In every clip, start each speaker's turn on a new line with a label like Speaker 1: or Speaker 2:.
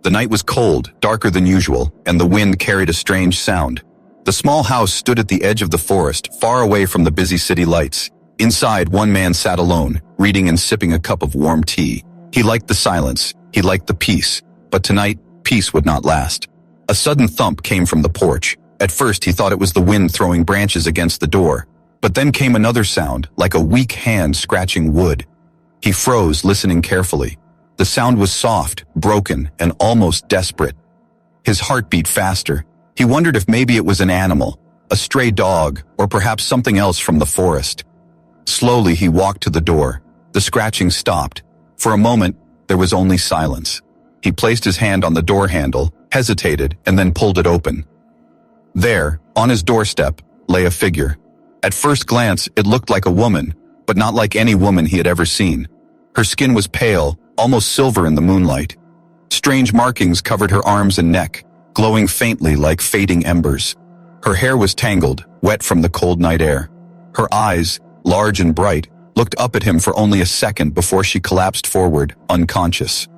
Speaker 1: The night was cold, darker than usual, and the wind carried a strange sound. The small house stood at the edge of the forest, far away from the busy city lights. Inside, one man sat alone, reading and sipping a cup of warm tea. He liked the silence, he liked the peace, but tonight, peace would not last. A sudden thump came from the porch. At first, he thought it was the wind throwing branches against the door. But then came another sound, like a weak hand scratching wood. He froze, listening carefully. The sound was soft, broken, and almost desperate. His heart beat faster. He wondered if maybe it was an animal, a stray dog, or perhaps something else from the forest. Slowly, he walked to the door. The scratching stopped. For a moment, there was only silence. He placed his hand on the door handle, hesitated, and then pulled it open. There, on his doorstep, lay a figure. At first glance, it looked like a woman, but not like any woman he had ever seen. Her skin was pale, almost silver in the moonlight. Strange markings covered her arms and neck, glowing faintly like fading embers. Her hair was tangled, wet from the cold night air. Her eyes, large and bright, looked up at him for only a second before she collapsed forward, unconscious.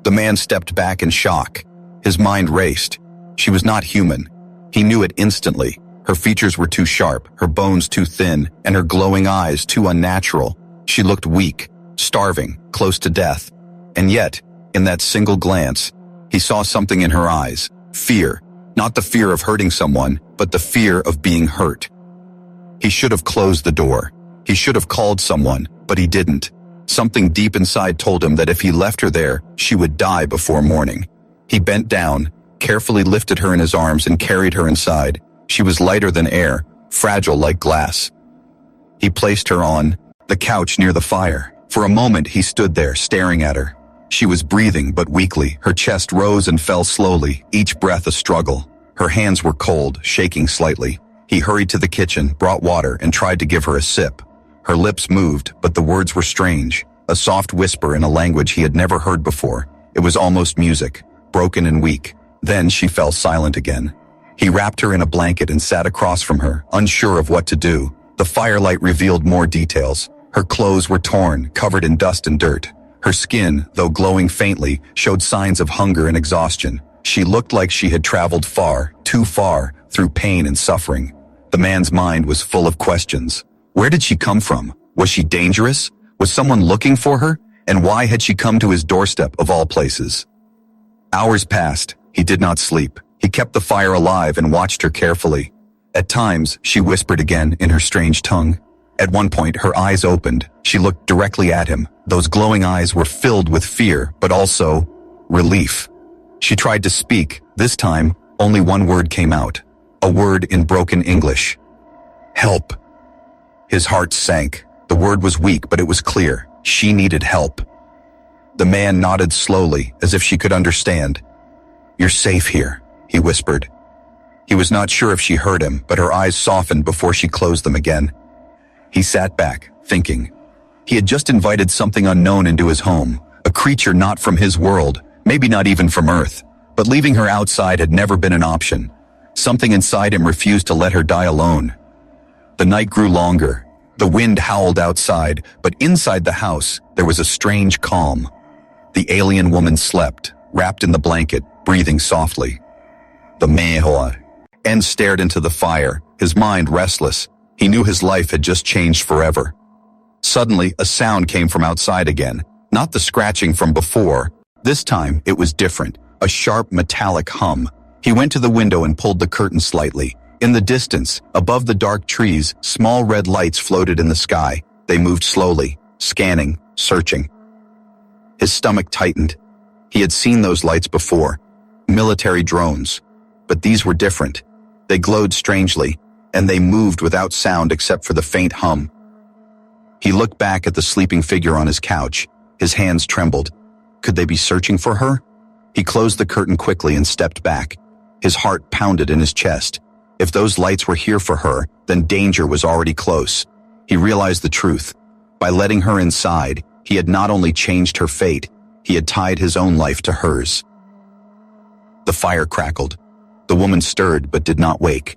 Speaker 1: The man stepped back in shock. His mind raced. She was not human. He knew it instantly. Her features were too sharp, her bones too thin, and her glowing eyes too unnatural. She looked weak, starving, close to death. And yet, in that single glance, he saw something in her eyes. Fear. Not the fear of hurting someone, but the fear of being hurt. He should have closed the door. He should have called someone, but he didn't. Something deep inside told him that if he left her there, she would die before morning. He bent down, carefully lifted her in his arms and carried her inside. She was lighter than air, fragile like glass. He placed her on the couch near the fire. For a moment he stood there, staring at her. She was breathing, but weakly. Her chest rose and fell slowly, each breath a struggle. Her hands were cold, shaking slightly. He hurried to the kitchen, brought water, and tried to give her a sip. Her lips moved, but the words were strange, a soft whisper in a language he had never heard before. It was almost music, broken and weak. Then she fell silent again. He wrapped her in a blanket and sat across from her, unsure of what to do. The firelight revealed more details. Her clothes were torn, covered in dust and dirt. Her skin, though glowing faintly, showed signs of hunger and exhaustion. She looked like she had traveled far, too far, through pain and suffering. The man's mind was full of questions. Where did she come from? Was she dangerous? Was someone looking for her? And why had she come to his doorstep of all places? Hours passed. He did not sleep. He kept the fire alive and watched her carefully. At times, she whispered again in her strange tongue. At one point, her eyes opened. She looked directly at him. Those glowing eyes were filled with fear, but also relief. She tried to speak. This time, only one word came out. A word in broken English. Help. His heart sank. The word was weak, but it was clear. She needed help. The man nodded slowly, as if she could understand. You're safe here, he whispered. He was not sure if she heard him, but her eyes softened before she closed them again. He sat back, thinking. He had just invited something unknown into his home, a creature not from his world, maybe not even from Earth, but leaving her outside had never been an option. Something inside him refused to let her die alone. The night grew longer. The wind howled outside, but inside the house, there was a strange calm. The alien woman slept, wrapped in the blanket, breathing softly. The Mehua. En stared into the fire, his mind restless. He knew his life had just changed forever. Suddenly, a sound came from outside again, not the scratching from before. This time, it was different, a sharp metallic hum. He went to the window and pulled the curtain slightly. In the distance, above the dark trees, small red lights floated in the sky. They moved slowly, scanning, searching. His stomach tightened. He had seen those lights before, military drones. But these were different. They glowed strangely, and they moved without sound except for the faint hum. He looked back at the sleeping figure on his couch. His hands trembled. Could they be searching for her? He closed the curtain quickly and stepped back. His heart pounded in his chest. If those lights were here for her, then danger was already close. He realized the truth. By letting her inside, he had not only changed her fate, he had tied his own life to hers. The fire crackled. The woman stirred but did not wake.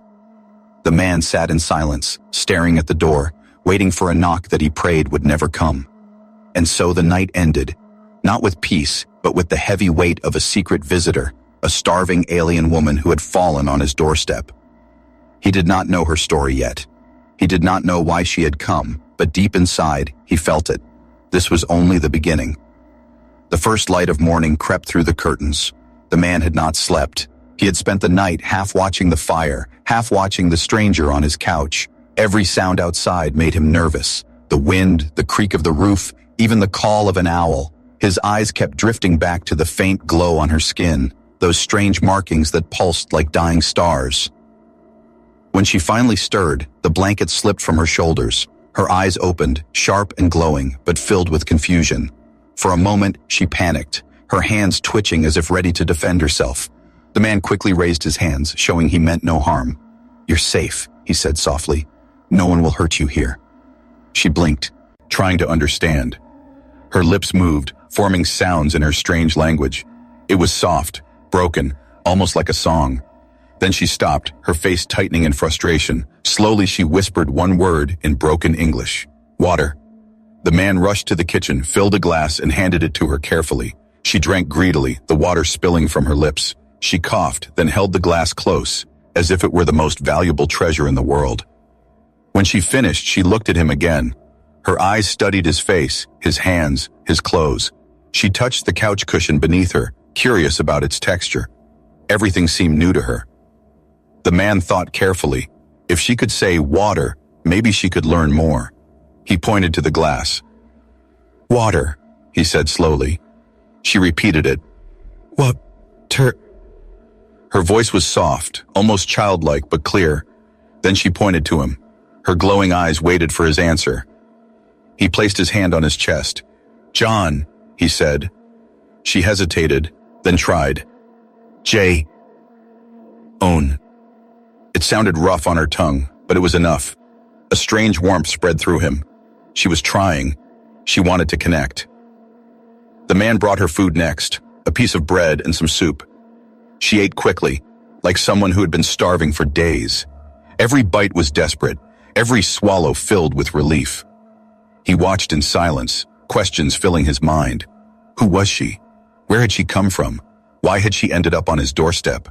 Speaker 1: The man sat in silence, staring at the door, waiting for a knock that he prayed would never come. And so the night ended, not with peace, but with the heavy weight of a secret visitor, a starving alien woman who had fallen on his doorstep. He did not know her story yet. He did not know why she had come, but deep inside, he felt it. This was only the beginning. The first light of morning crept through the curtains. The man had not slept. He had spent the night half watching the fire, half watching the stranger on his couch. Every sound outside made him nervous. The wind, the creak of the roof, even the call of an owl. His eyes kept drifting back to the faint glow on her skin, those strange markings that pulsed like dying stars. When she finally stirred, the blanket slipped from her shoulders. Her eyes opened, sharp and glowing, but filled with confusion. For a moment, she panicked, her hands twitching as if ready to defend herself. The man quickly raised his hands, showing he meant no harm. "You're safe," he said softly. "No one will hurt you here." She blinked, trying to understand. Her lips moved, forming sounds in her strange language. It was soft, broken, almost like a song. Then she stopped, her face tightening in frustration. Slowly she whispered one word in broken English. "Water." The man rushed to the kitchen, filled a glass, and handed it to her carefully. She drank greedily, the water spilling from her lips. She coughed, then held the glass close, as if it were the most valuable treasure in the world. When she finished, she looked at him again. Her eyes studied his face, his hands, his clothes. She touched the couch cushion beneath her, curious about its texture. Everything seemed new to her. The man thought carefully. If she could say water, maybe she could learn more. He pointed to the glass. "Water," he said slowly. She repeated it. "Water." Her voice was soft, almost childlike, but clear. Then she pointed to him. Her glowing eyes waited for his answer. He placed his hand on his chest. "John," he said. She hesitated, then tried. "J. Own." It sounded rough on her tongue, but it was enough. A strange warmth spread through him. She was trying. She wanted to connect. The man brought her food next, a piece of bread and some soup. She ate quickly, like someone who had been starving for days. Every bite was desperate, every swallow filled with relief. He watched in silence, questions filling his mind. Who was she? Where had she come from? Why had she ended up on his doorstep?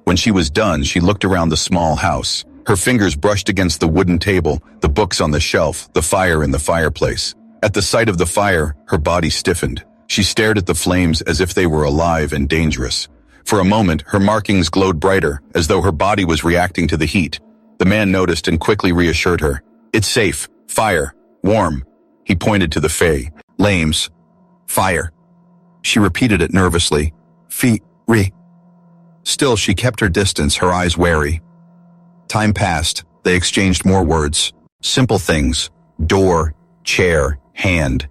Speaker 1: When she was done, she looked around the small house. Her fingers brushed against the wooden table, the books on the shelf, the fire in the fireplace. At the sight of the fire, her body stiffened. She stared at the flames as if they were alive and dangerous. For a moment, her markings glowed brighter, as though her body was reacting to the heat. The man noticed and quickly reassured her. "It's safe. Fire. Warm." He pointed to the flames. "Fire." She repeated it nervously. "Re." Still, she kept her distance, her eyes wary. Time passed. They exchanged more words. Simple things. Door, chair, hand.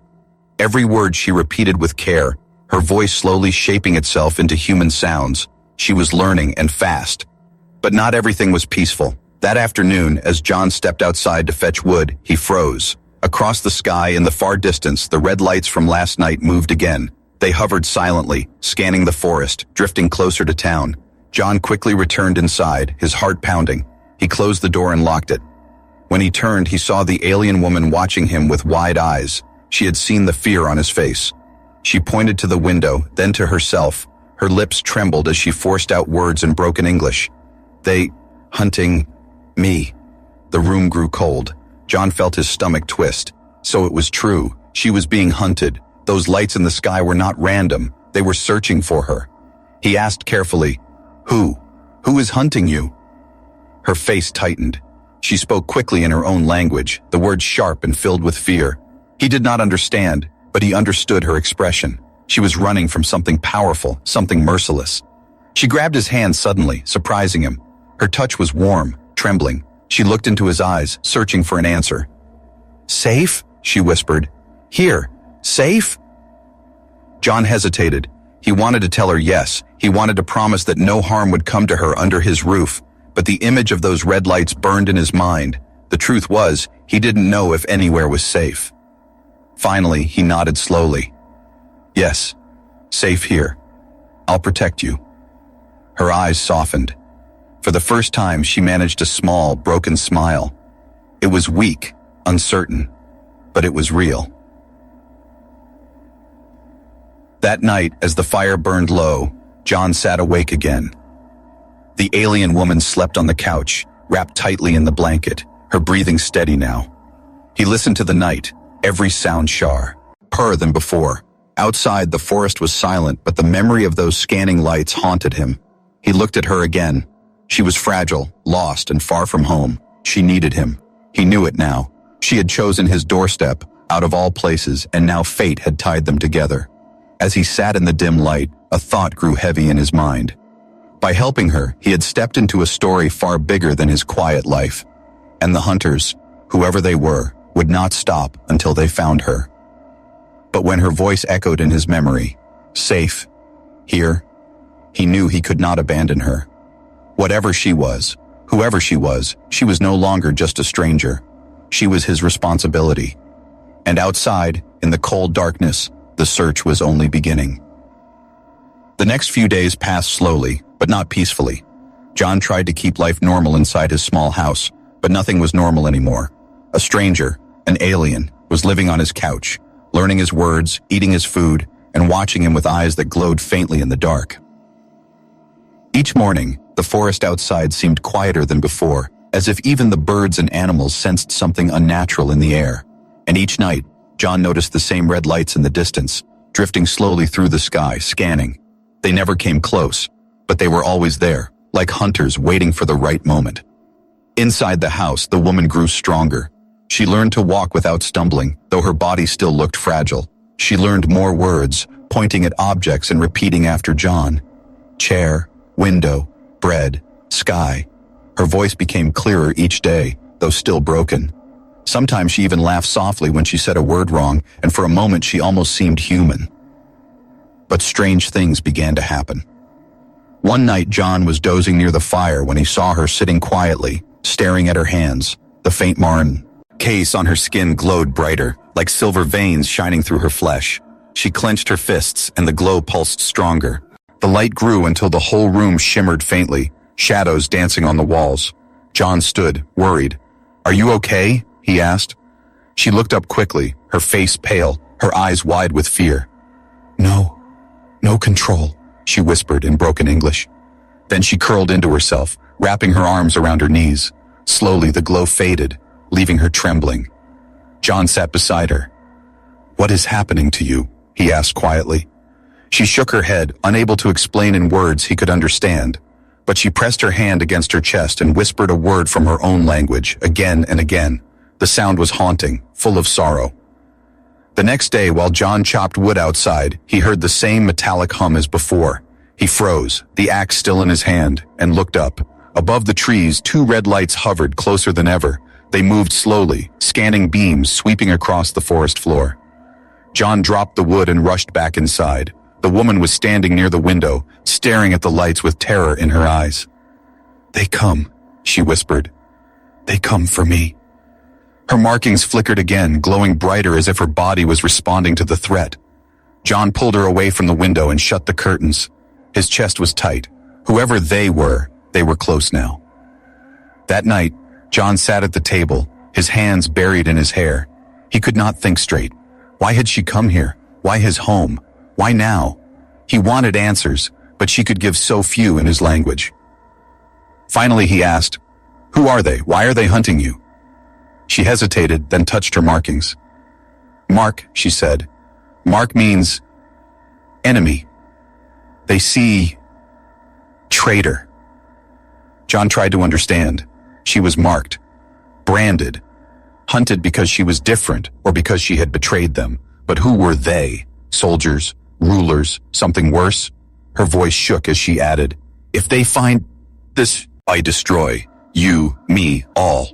Speaker 1: Every word she repeated with care, her voice slowly shaping itself into human sounds. She was learning, and fast. But not everything was peaceful. That afternoon, as John stepped outside to fetch wood, he froze. Across the sky in the far distance, the red lights from last night moved again. They hovered silently, scanning the forest, drifting closer to town. John quickly returned inside, his heart pounding. He closed the door and locked it. When he turned, he saw the alien woman watching him with wide eyes. She had seen the fear on his face. She pointed to the window, then to herself. Her lips trembled as she forced out words in broken English. "They hunting me." The room grew cold. John felt his stomach twist. So it was true. She was being hunted. Those lights in the sky were not random. They were searching for her. He asked carefully, "Who? Who is hunting you?" Her face tightened. She spoke quickly in her own language, the words sharp and filled with fear. He did not understand, but he understood her expression. She was running from something powerful, something merciless. She grabbed his hand suddenly, surprising him. Her touch was warm, trembling. She looked into his eyes, searching for an answer. "Safe?" she whispered. "Here. Safe?" John hesitated. He wanted to tell her yes. He wanted to promise that no harm would come to her under his roof. But the image of those red lights burned in his mind. The truth was, he didn't know if anywhere was safe. Finally, he nodded slowly. "Yes, safe here. I'll protect you." Her eyes softened. For the first time, she managed a small, broken smile. It was weak, uncertain, but it was real. That night, as the fire burned low, John sat awake again. The alien woman slept on the couch, wrapped tightly in the blanket, her breathing steady now. He listened to the night, every sound sharper than before. Outside, the forest was silent, but the memory of those scanning lights haunted him. He looked at her again. She was fragile, lost, and far from home. She needed him. He knew it now. She had chosen his doorstep, out of all places, and now fate had tied them together. As he sat in the dim light, a thought grew heavy in his mind. By helping her, he had stepped into a story far bigger than his quiet life. And the hunters, whoever they were, would not stop until they found her. But when her voice echoed in his memory, safe, here, he knew he could not abandon her. Whatever she was, whoever she was no longer just a stranger. She was his responsibility. And outside, in the cold darkness, the search was only beginning. The next few days passed slowly, but not peacefully. John tried to keep life normal inside his small house, but nothing was normal anymore. A stranger, an alien, was living on his couch, learning his words, eating his food, and watching him with eyes that glowed faintly in the dark. Each morning, the forest outside seemed quieter than before, as if even the birds and animals sensed something unnatural in the air. And each night, John noticed the same red lights in the distance, drifting slowly through the sky, scanning. They never came close, but they were always there, like hunters waiting for the right moment. Inside the house, the woman grew stronger. She learned to walk without stumbling, though her body still looked fragile. She learned more words, pointing at objects and repeating after John. Chair, window, bread, sky. Her voice became clearer each day, though still broken. Sometimes she even laughed softly when she said a word wrong, and for a moment she almost seemed human. But strange things began to happen. One night John was dozing near the fire when he saw her sitting quietly, staring at her hands. The faint marn case on her skin glowed brighter, like silver veins shining through her flesh. She clenched her fists, and the glow pulsed stronger. The light grew until the whole room shimmered faintly, shadows dancing on the walls. John stood, worried. "Are you okay?" he asked. She looked up quickly, her face pale, her eyes wide with fear. No control," she whispered in broken English. Then she curled into herself, wrapping her arms around her knees. Slowly the glow faded, leaving her trembling. John sat beside her. "What is happening to you?" he asked quietly. She shook her head, unable to explain in words he could understand. But she pressed her hand against her chest and whispered a word from her own language, again and again. The sound was haunting, full of sorrow. The next day, while John chopped wood outside, he heard the same metallic hum as before. He froze, the axe still in his hand, and looked up. Above the trees, two red lights hovered closer than ever. They moved slowly, scanning beams sweeping across the forest floor. John dropped the wood and rushed back inside. The woman was standing near the window, staring at the lights with terror in her eyes. "They come," she whispered. "They come for me." Her markings flickered again, glowing brighter as if her body was responding to the threat. John pulled her away from the window and shut the curtains. His chest was tight. Whoever they were close now. That night, John sat at the table, his hands buried in his hair. He could not think straight. Why had she come here? Why his home? Why now? He wanted answers, but she could give so few in his language. Finally he asked, "Who are they? Why are they hunting you?" She hesitated, then touched her markings. "Mark," she said. "Mark means enemy. They see traitor." John tried to understand. She was marked, branded, hunted because she was different or because she had betrayed them. But who were they? Soldiers? Rulers? Something worse? Her voice shook as she added, "If they find this, I destroy. You, me, all."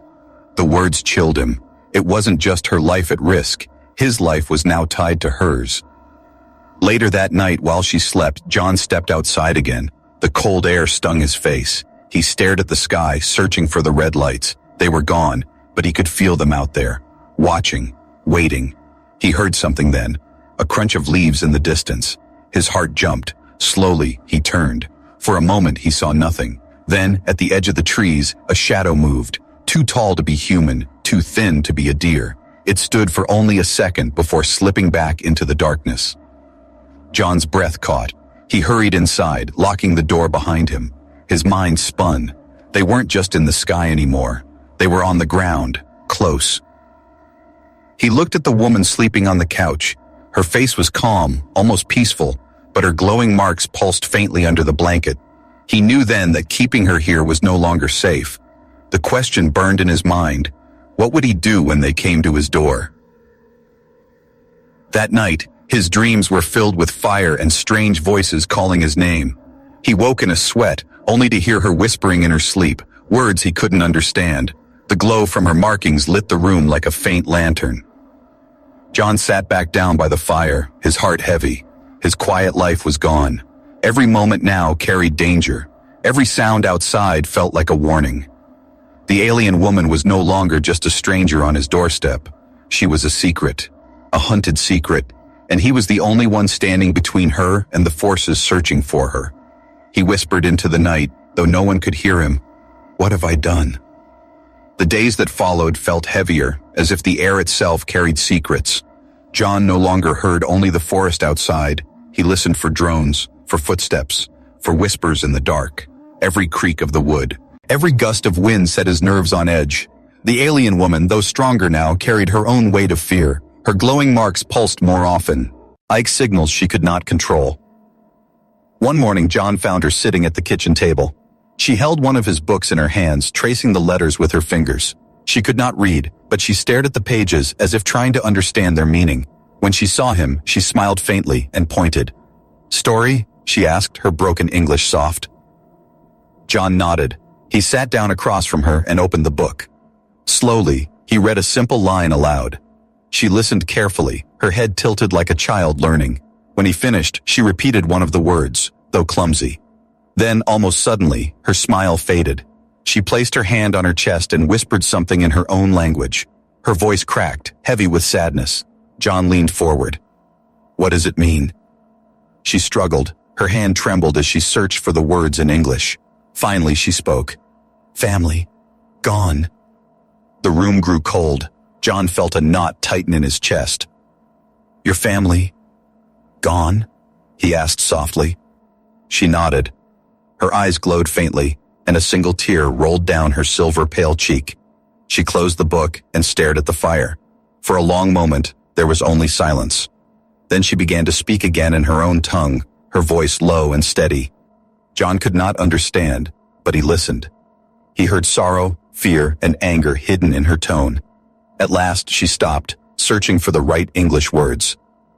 Speaker 1: The words chilled him. It wasn't just her life at risk. His life was now tied to hers. Later that night, while she slept, John stepped outside again. The cold air stung his face. He stared at the sky, searching for the red lights. They were gone, but he could feel them out there, watching, waiting. He heard something then, a crunch of leaves in the distance. His heart jumped. Slowly, he turned. For a moment, he saw nothing. Then, at the edge of the trees, a shadow moved. Too tall to be human, too thin to be a deer. It stood for only a second before slipping back into the darkness. John's breath caught. He hurried inside, locking the door behind him. His mind spun. They weren't just in the sky anymore. They were on the ground, close. He looked at the woman sleeping on the couch. Her face was calm, almost peaceful, but her glowing marks pulsed faintly under the blanket. He knew then that keeping her here was no longer safe. The question burned in his mind. What would he do when they came to his door? That night, his dreams were filled with fire and strange voices calling his name. He woke in a sweat, only to hear her whispering in her sleep, words he couldn't understand. The glow from her markings lit the room like a faint lantern. John sat back down by the fire, his heart heavy. His quiet life was gone. Every moment now carried danger. Every sound outside felt like a warning. The alien woman was no longer just a stranger on his doorstep. She was a secret, a hunted secret, and he was the only one standing between her and the forces searching for her. He whispered into the night, though no one could hear him, "What have I done?" The days that followed felt heavier, as if the air itself carried secrets. John no longer heard only the forest outside. He listened for drones, for footsteps, for whispers in the dark. Every creak of the wood, every gust of wind set his nerves on edge. The alien woman, though stronger now, carried her own weight of fear. Her glowing marks pulsed more often, like signals she could not control. One morning, John found her sitting at the kitchen table. She held one of his books in her hands, tracing the letters with her fingers. She could not read, but she stared at the pages as if trying to understand their meaning. When she saw him, she smiled faintly and pointed. "Story?" she asked, her broken English soft. John nodded. He sat down across from her and opened the book. Slowly, he read a simple line aloud. She listened carefully, her head tilted like a child learning. When he finished, she repeated one of the words, though clumsy. Then, almost suddenly, her smile faded. She placed her hand on her chest and whispered something in her own language. Her voice cracked, heavy with sadness. John leaned forward. "What does it mean?" She struggled. Her hand trembled as she searched for the words in English. Finally, she spoke. "Family. Gone." The room grew cold. John felt a knot tighten in his chest. "Your family? Gone?" he asked softly. She nodded. Her eyes glowed faintly, and a single tear rolled down her silver-pale cheek. She closed the book and stared at the fire. For a long moment, there was only silence. Then she began to speak again in her own tongue, her voice low and steady. John could not understand, but he listened. He heard sorrow, fear, and anger hidden in her tone. At last, she stopped, searching for the right English words.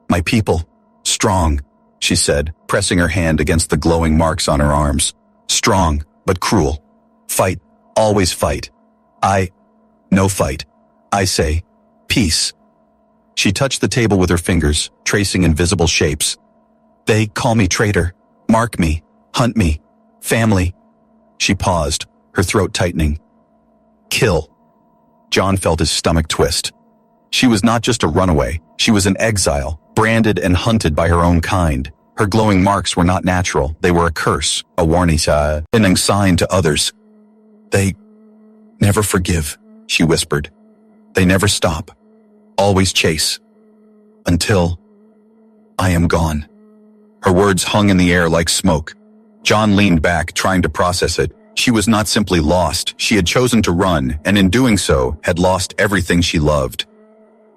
Speaker 1: "My people, strong," she said, pressing her hand against the glowing marks on her arms. "Strong, but cruel. Fight, always fight. No fight. I say, peace." She touched the table with her fingers, tracing invisible shapes. "They call me traitor, mark me, hunt me, family." She paused, her throat tightening. "Kill." John felt his stomach twist. She was not just a runaway, she was an exile, branded and hunted by her own kind. Her glowing marks were not natural, they were a curse, a warning sign to others. "They never forgive," she whispered. "They never stop, always chase, until I am gone." Her words hung in the air like smoke. John leaned back, trying to process it. She was not simply lost, she had chosen to run, and in doing so, had lost everything she loved.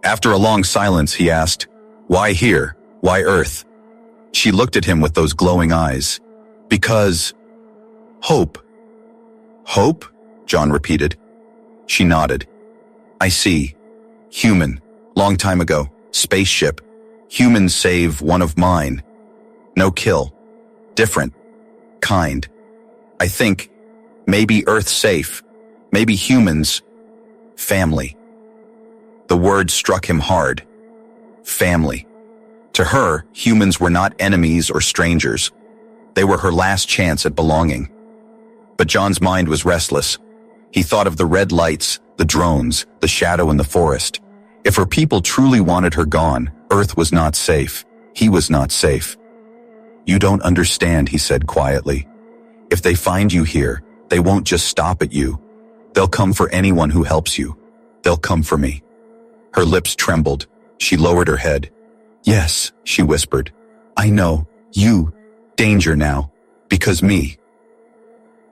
Speaker 1: After a long silence, he asked, "Why here? Why Earth?" She looked at him with those glowing eyes. "Because hope." "Hope?" John repeated. She nodded. "I see. Human. Long time ago. Spaceship. Human save one of mine. No kill. Different. Kind. I think, maybe Earth safe. Maybe humans. Family." The word struck him hard. Family. To her, humans were not enemies or strangers. They were her last chance at belonging. But John's mind was restless. He thought of the red lights, the drones, the shadow in the forest. If her people truly wanted her gone, Earth was not safe. He was not safe. "You don't understand," he said quietly. "If they find you here, they won't just stop at you. They'll come for anyone who helps you. They'll come for me." Her lips trembled. She lowered her head. "Yes," she whispered. I know. Danger now. Because me.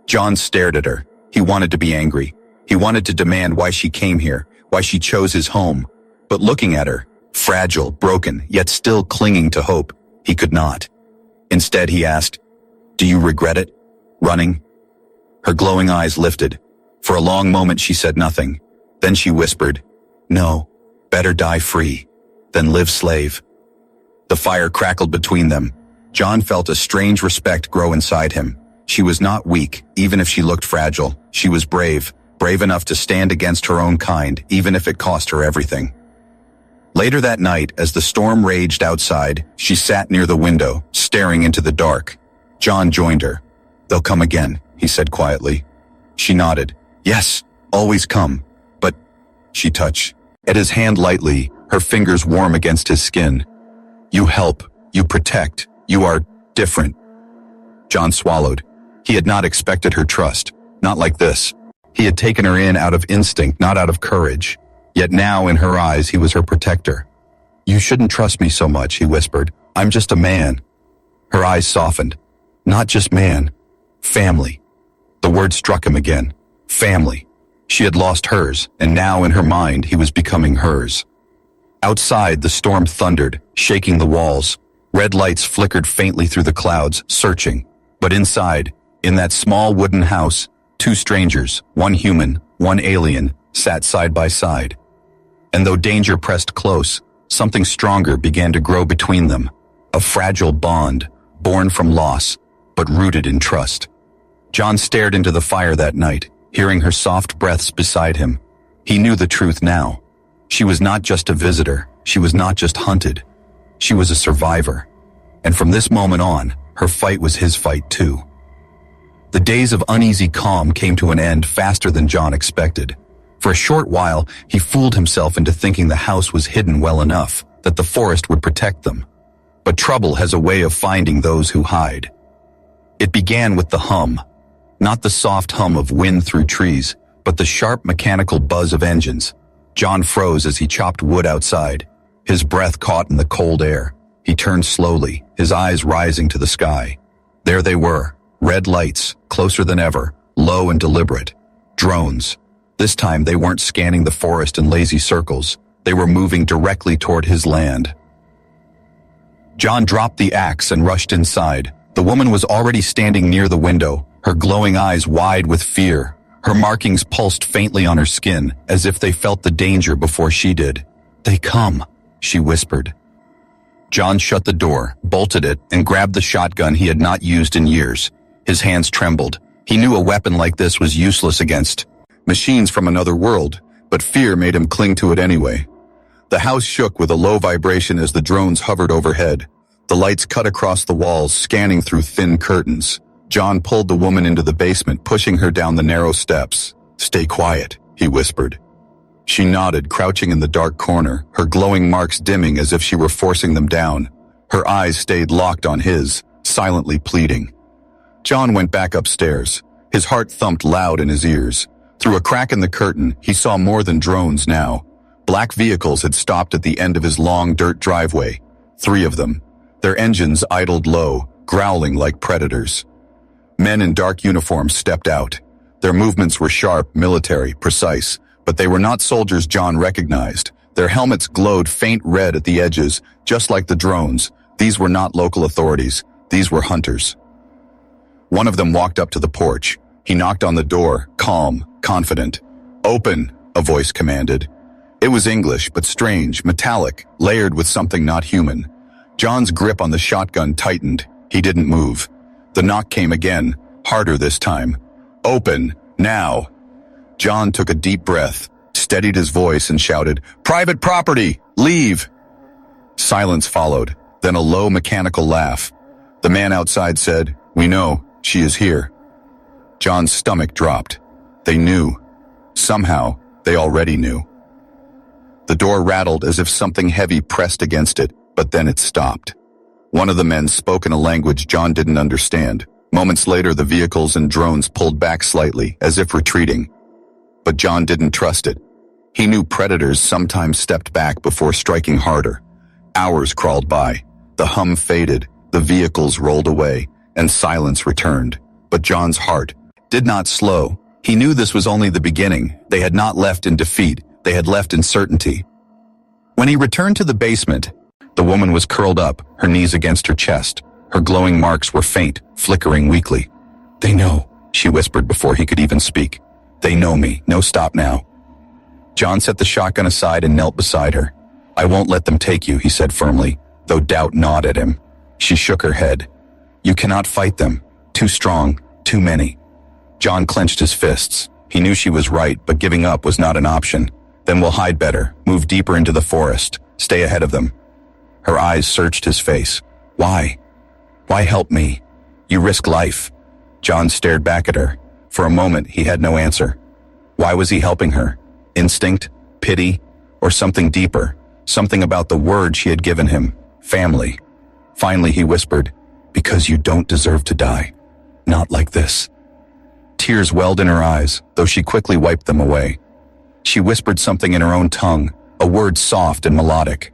Speaker 1: John stared at her. He wanted to be angry. He wanted to demand why she came here, why she chose his home. But looking at her, fragile, broken, yet still clinging to hope, he could not. Instead, he asked, "Do you regret it? Running?" Her glowing eyes lifted. For a long moment, she said nothing. Then she whispered, "No, better die free than live slave." The fire crackled between them. John felt a strange respect grow inside him. She was not weak, even if she looked fragile. She was brave enough to stand against her own kind, even if it cost her everything. Later that night, as the storm raged outside, she sat near the window, staring into the dark. John joined her. "They'll come again," he said quietly. She nodded. "Yes, always come." But she touched at his hand lightly, her fingers warm against his skin. "You help, you protect, you are different." John swallowed. He had not expected her trust, not like this. He had taken her in out of instinct, not out of courage. Yet now, in her eyes, he was her protector. "You shouldn't trust me so much," he whispered. "I'm just a man." Her eyes softened. Not just man. Family. The word struck him again. Family. She had lost hers, and now in her mind he was becoming hers. Outside, the storm thundered, shaking the walls. Red lights flickered faintly through the clouds, searching. But inside, in that small wooden house, two strangers, one human, one alien, sat side by side. And though danger pressed close, something stronger began to grow between them. A fragile bond, born from loss, but rooted in trust. John stared into the fire that night, hearing her soft breaths beside him. He knew the truth now. She was not just a visitor. She was not just hunted. She was a survivor. And from this moment on, her fight was his fight too. The days of uneasy calm came to an end faster than John expected. For a short while, he fooled himself into thinking the house was hidden well enough, that the forest would protect them. But trouble has a way of finding those who hide. It began with the hum. Not the soft hum of wind through trees, but the sharp mechanical buzz of engines. John froze as he chopped wood outside. His breath caught in the cold air. He turned slowly, his eyes rising to the sky. There they were, red lights, closer than ever, low and deliberate. Drones. This time they weren't scanning the forest in lazy circles. They were moving directly toward his land. John dropped the axe and rushed inside. The woman was already standing near the window, her glowing eyes wide with fear. Her markings pulsed faintly on her skin, as if they felt the danger before she did. "They come," she whispered. John shut the door, bolted it, and grabbed the shotgun he had not used in years. His hands trembled. He knew a weapon like this was useless against machines from another world, but fear made him cling to it anyway. The house shook with a low vibration as the drones hovered overhead. The lights cut across the walls, scanning through thin curtains. John pulled the woman into the basement, pushing her down the narrow steps. "Stay quiet," he whispered. She nodded, crouching in the dark corner, her glowing marks dimming as if she were forcing them down. Her eyes stayed locked on his, silently pleading. John went back upstairs. His heart thumped loud in his ears. Through a crack in the curtain, he saw more than drones now. Black vehicles had stopped at the end of his long dirt driveway. 3 of them. Their engines idled low, growling like predators. Men in dark uniforms stepped out. Their movements were sharp, military, precise, but they were not soldiers John recognized. Their helmets glowed faint red at the edges, just like the drones. These were not local authorities. These were hunters. One of them walked up to the porch. He knocked on the door, calm, confident. "Open," a voice commanded. It was English, but strange, metallic, layered with something not human. John's grip on the shotgun tightened. He didn't move. The knock came again, harder this time. "Open, now." John took a deep breath, steadied his voice, and shouted, "Private property! Leave!" Silence followed, then a low mechanical laugh. The man outside said, "We know, she is here." John's stomach dropped. They knew. Somehow, they already knew. The door rattled as if something heavy pressed against it, but then it stopped. One of the men spoke in a language John didn't understand. Moments later, the vehicles and drones pulled back slightly, as if retreating. But John didn't trust it. He knew predators sometimes stepped back before striking harder. Hours crawled by. The hum faded, The vehicles rolled away, and silence returned. But John's heart did not slow. He knew this was only the beginning. They had not left in defeat. They had left in certainty. When he returned to the basement, the woman was curled up, her knees against her chest. Her glowing marks were faint, flickering weakly. "They know," she whispered before he could even speak. "They know me. No, stop now." John set the shotgun aside and knelt beside her. "I won't let them take you," he said firmly, though doubt gnawed at him. She shook her head. "You cannot fight them. Too strong, too many." John clenched his fists. He knew she was right, but giving up was not an option. "Then we'll hide better, move deeper into the forest, stay ahead of them." Her eyes searched his face. "Why? Why help me? You risk life." John stared back at her. For a moment, he had no answer. Why was he helping her? Instinct? Pity? Or something deeper? Something about the word she had given him. Family. Finally, he whispered, "Because you don't deserve to die. Not like this." Tears welled in her eyes, though she quickly wiped them away. She whispered something in her own tongue, a word soft and melodic.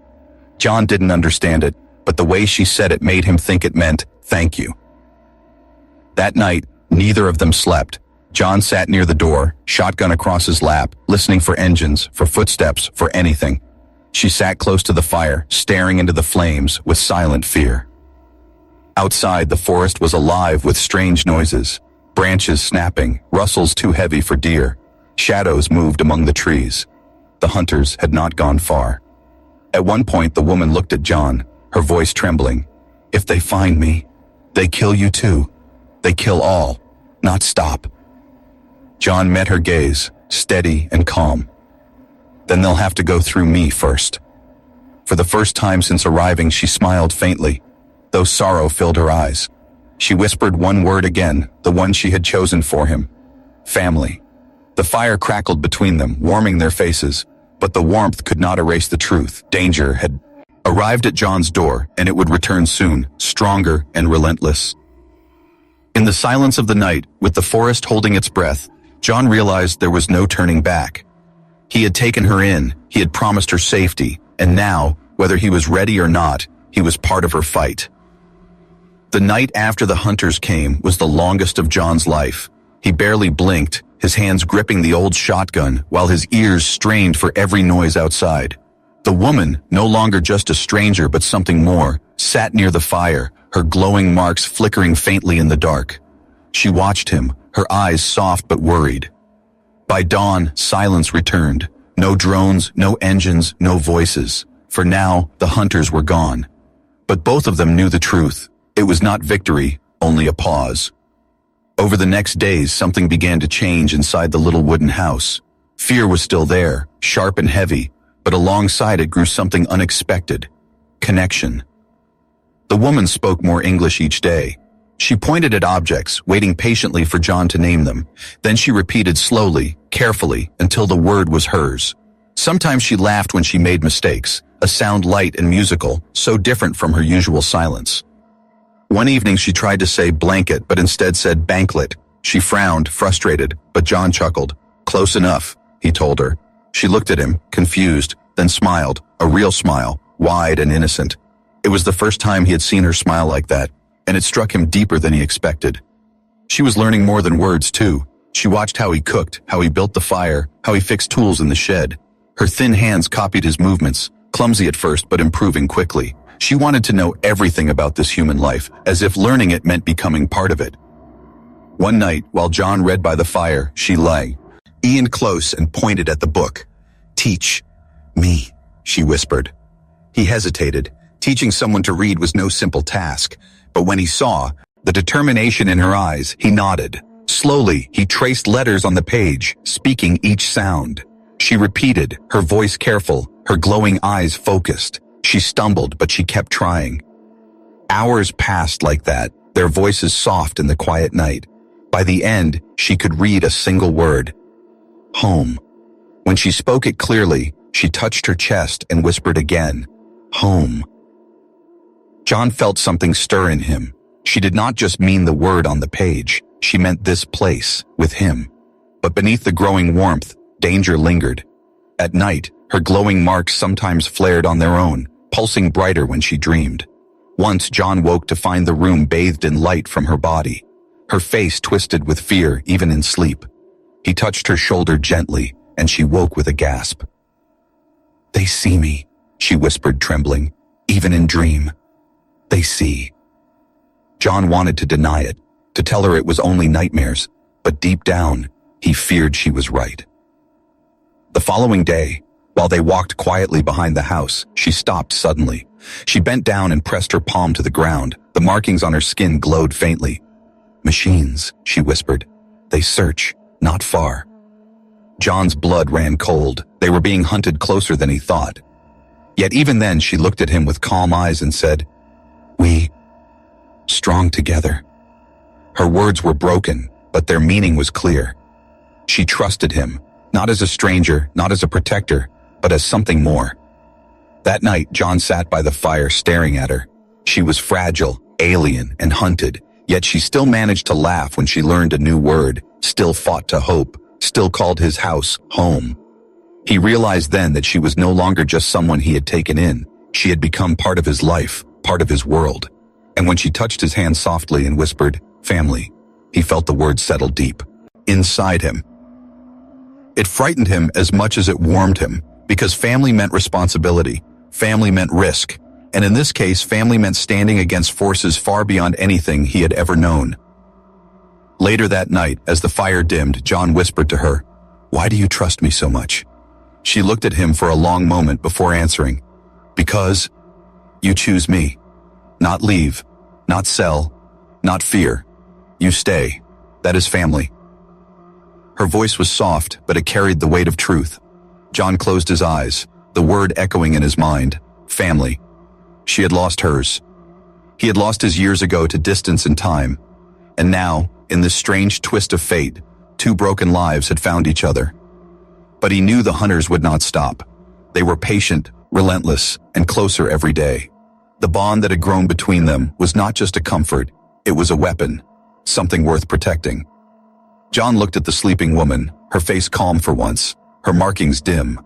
Speaker 1: John didn't understand it, but the way she said it made him think it meant, "Thank you." That night, neither of them slept. John sat near the door, shotgun across his lap, listening for engines, for footsteps, for anything. She sat close to the fire, staring into the flames with silent fear. Outside, the forest was alive with strange noises. Branches snapping, rustles too heavy for deer. Shadows moved among the trees. The hunters had not gone far. At one point, the woman looked at John, her voice trembling. "If they find me, they kill you too. They kill all, not stop." John met her gaze, steady and calm. "Then they'll have to go through me first." For the first time since arriving, she smiled faintly, though sorrow filled her eyes. She whispered one word again, the one she had chosen for him. Family. The fire crackled between them, warming their faces, but the warmth could not erase the truth. Danger had arrived at John's door, and it would return soon, stronger and relentless. In the silence of the night, with the forest holding its breath, John realized there was no turning back. He had taken her in, he had promised her safety, and now, whether he was ready or not, he was part of her fight. The night after the hunters came was the longest of John's life. He barely blinked, his hands gripping the old shotgun, while his ears strained for every noise outside. The woman, no longer just a stranger but something more, sat near the fire, her glowing marks flickering faintly in the dark. She watched him, her eyes soft but worried. By dawn, silence returned. No drones, no engines, no voices. For now, the hunters were gone. But both of them knew the truth. It was not victory, only a pause. Over the next days, something began to change inside the little wooden house. Fear was still there, sharp and heavy, but alongside it grew something unexpected. Connection. The woman spoke more English each day. She pointed at objects, waiting patiently for John to name them. Then she repeated slowly, carefully, until the word was hers. Sometimes she laughed when she made mistakes, a sound light and musical, so different from her usual silence. One evening she tried to say blanket, but instead said banklet. She frowned, frustrated, but John chuckled. "Close enough," he told her. She looked at him, confused, then smiled, a real smile, wide and innocent. It was the first time he had seen her smile like that, and it struck him deeper than he expected. She was learning more than words, too. She watched how he cooked, how he built the fire, how he fixed tools in the shed. Her thin hands copied his movements, clumsy at first but improving quickly. She wanted to know everything about this human life, as if learning it meant becoming part of it. One night, while John read by the fire, she lay, Ian close and pointed at the book. "Teach me," she whispered. He hesitated. Teaching someone to read was no simple task, but when he saw the determination in her eyes, he nodded. Slowly, he traced letters on the page, speaking each sound. She repeated, her voice careful, her glowing eyes focused. She stumbled, but she kept trying. Hours passed like that, their voices soft in the quiet night. By the end, she could read a single word. Home. When she spoke it clearly, she touched her chest and whispered again, home. John felt something stir in him. She did not just mean the word on the page. She meant this place, with him. But beneath the growing warmth, danger lingered. At night, her glowing marks sometimes flared on their own, pulsing brighter when she dreamed. Once John woke to find the room bathed in light from her body. Her face twisted with fear even in sleep. He touched her shoulder gently, and she woke with a gasp. "They see me," she whispered, trembling, "even in dream. They see." John wanted to deny it, to tell her it was only nightmares, but deep down, he feared she was right. The following day, while they walked quietly behind the house, she stopped suddenly. She bent down and pressed her palm to the ground. The markings on her skin glowed faintly. "Machines," she whispered. "They search, not far." John's blood ran cold. They were being hunted closer than he thought. Yet even then she looked at him with calm eyes and said, "We, strong together." Her words were broken, but their meaning was clear. She trusted him, not as a stranger, not as a protector, but as something more. That night, John sat by the fire staring at her. She was fragile, alien, and hunted, yet she still managed to laugh when she learned a new word, still fought to hope, still called his house home. He realized then that she was no longer just someone he had taken in. She had become part of his life, part of his world. And when she touched his hand softly and whispered, "Family," he felt the words settle deep inside him. It frightened him as much as it warmed him, because family meant responsibility, family meant risk, and in this case, family meant standing against forces far beyond anything he had ever known. Later that night, as the fire dimmed, John whispered to her, "Why do you trust me so much?" She looked at him for a long moment before answering, "Because you choose me. Not leave, not sell, not fear. You stay. That is family." Her voice was soft, but it carried the weight of truth. John closed his eyes, the word echoing in his mind, family. She had lost hers. He had lost his years ago to distance and time. And now, in this strange twist of fate, two broken lives had found each other. But he knew the hunters would not stop. They were patient, relentless, and closer every day. The bond that had grown between them was not just a comfort, it was a weapon, something worth protecting. John looked at the sleeping woman, her face calm for once, her markings dim.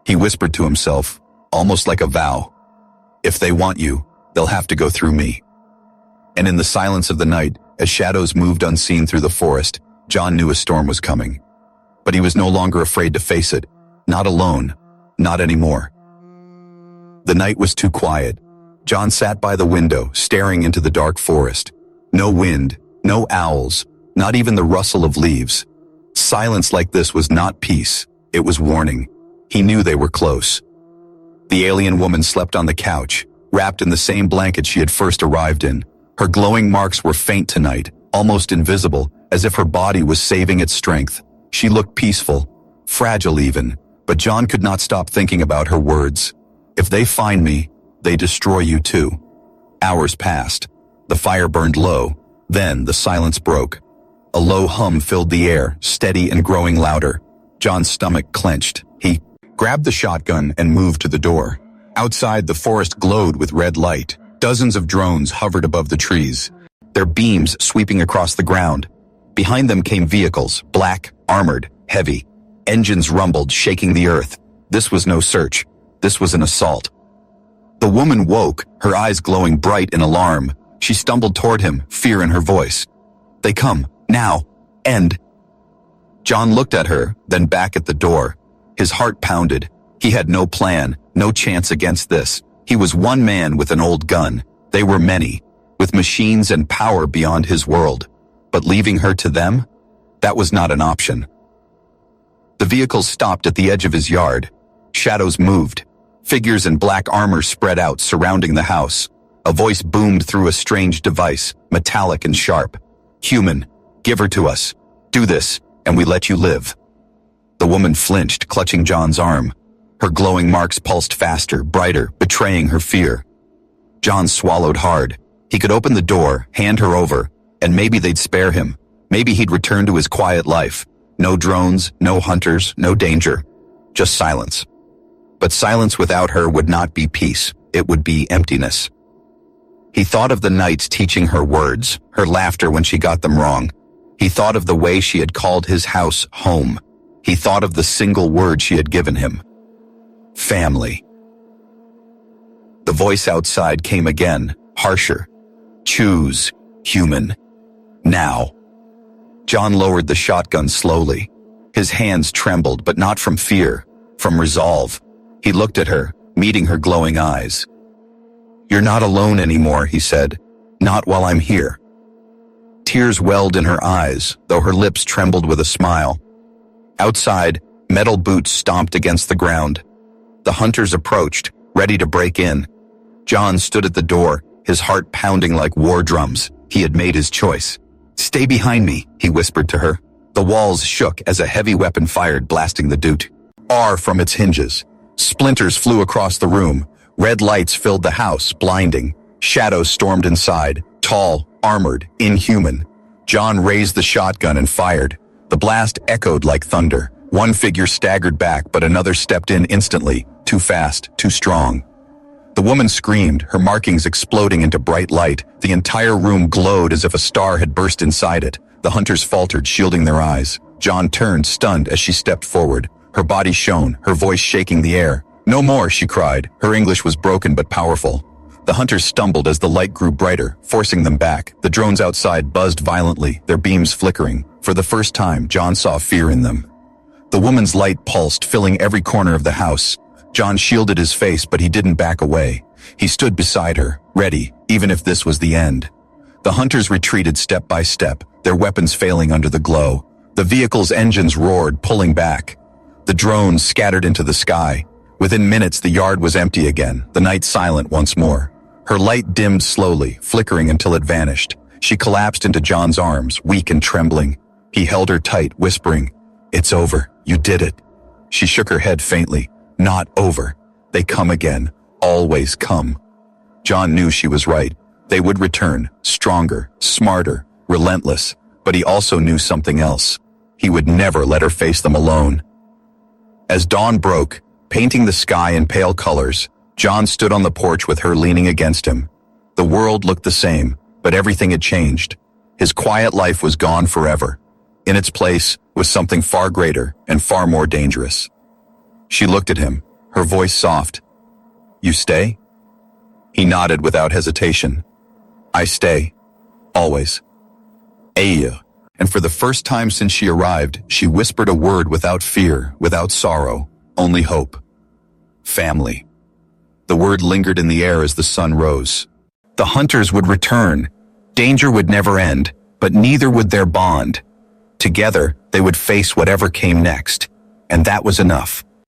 Speaker 1: He whispered to himself, almost like a vow, "If they want you, they'll have to go through me." And in the silence of the night, as shadows moved unseen through the forest, John knew a storm was coming. But he was no longer afraid to face it, not alone, not anymore. The night was too quiet. John sat by the window, staring into the dark forest. No wind, no owls, not even the rustle of leaves. Silence like this was not peace, it was warning. He knew they were close. The alien woman slept on the couch, wrapped in the same blanket she had first arrived in. Her glowing marks were faint tonight, almost invisible, as if her body was saving its strength. She looked peaceful, fragile even, but John could not stop thinking about her words. "If they find me, they destroy you too." Hours passed. The fire burned low. Then the silence broke. A low hum filled the air, steady and growing louder. John's stomach clenched. He grabbed the shotgun and moved to the door. Outside, the forest glowed with red light. Dozens of drones hovered above the trees, their beams sweeping across the ground. Behind them came vehicles, black, armored, heavy. Engines rumbled, shaking the earth. This was no search. This was an assault. The woman woke, her eyes glowing bright in alarm. She stumbled toward him, fear in her voice. "They come, now, end." John looked at her, then back at the door. His heart pounded. He had no plan, no chance against this. He was one man with an old gun. They were many, with machines and power beyond his world. But leaving her to them? That was not an option. The vehicles stopped at the edge of his yard. Shadows moved. Figures in black armor spread out, surrounding the house. A voice boomed through a strange device, metallic and sharp. "Human, give her to us. Do this, and we let you live." The woman flinched, clutching John's arm. Her glowing marks pulsed faster, brighter, betraying her fear. John swallowed hard. He could open the door, hand her over, and maybe they'd spare him. Maybe he'd return to his quiet life. No drones, no hunters, no danger. Just silence. But silence without her would not be peace. It would be emptiness. He thought of the nights teaching her words, her laughter when she got them wrong. He thought of the way she had called his house home. He thought of the single word she had given him. Family. The voice outside came again, harsher. Choose, human. Now. John lowered the shotgun slowly. His hands trembled, but not from fear, from resolve. He looked at her, meeting her glowing eyes. "You're not alone anymore," he said. "Not while I'm here." Tears welled in her eyes, though her lips trembled with a smile. Outside, metal boots stomped against the ground. The hunters approached, ready to break in. John stood at the door, his heart pounding like war drums. He had made his choice. "Stay behind me," he whispered to her. The walls shook as a heavy weapon fired, blasting the doot. R from its hinges. Splinters flew across the room. Red lights filled the house, blinding. Shadows stormed inside, tall, armored, inhuman. John raised the shotgun and fired. The blast echoed like thunder. One figure staggered back, but another stepped in instantly, too fast, too strong. The woman screamed, her markings exploding into bright light. The entire room glowed as if a star had burst inside it. The hunters faltered, shielding their eyes. John turned, stunned, as she stepped forward. Her body shone, her voice shaking the air. "No more," she cried. Her English was broken but powerful. The hunters stumbled as the light grew brighter, forcing them back. The drones outside buzzed violently, their beams flickering. For the first time, John saw fear in them. The woman's light pulsed, filling every corner of the house. John shielded his face, but he didn't back away. He stood beside her, ready, even if this was the end. The hunters retreated step by step, their weapons failing under the glow. The vehicle's engines roared, pulling back. The drones scattered into the sky. Within minutes, the yard was empty again, the night silent once more. Her light dimmed slowly, flickering until it vanished. She collapsed into John's arms, weak and trembling. He held her tight, whispering, "It's over. You did it." She shook her head faintly. "Not over. They come again. Always come." John knew she was right. They would return, stronger, smarter, relentless. But he also knew something else. He would never let her face them alone. As dawn broke, painting the sky in pale colors, John stood on the porch with her leaning against him. The world looked the same, but everything had changed. His quiet life was gone forever. In its place was something far greater and far more dangerous. She looked at him, her voice soft. "You stay?" He nodded without hesitation. "I stay. Always." Aya. And for the first time since she arrived, she whispered a word without fear, without sorrow, only hope. Family. The word lingered in the air as the sun rose. The hunters would return. Danger would never end, but neither would their bond. Together, they would face whatever came next. And that was enough.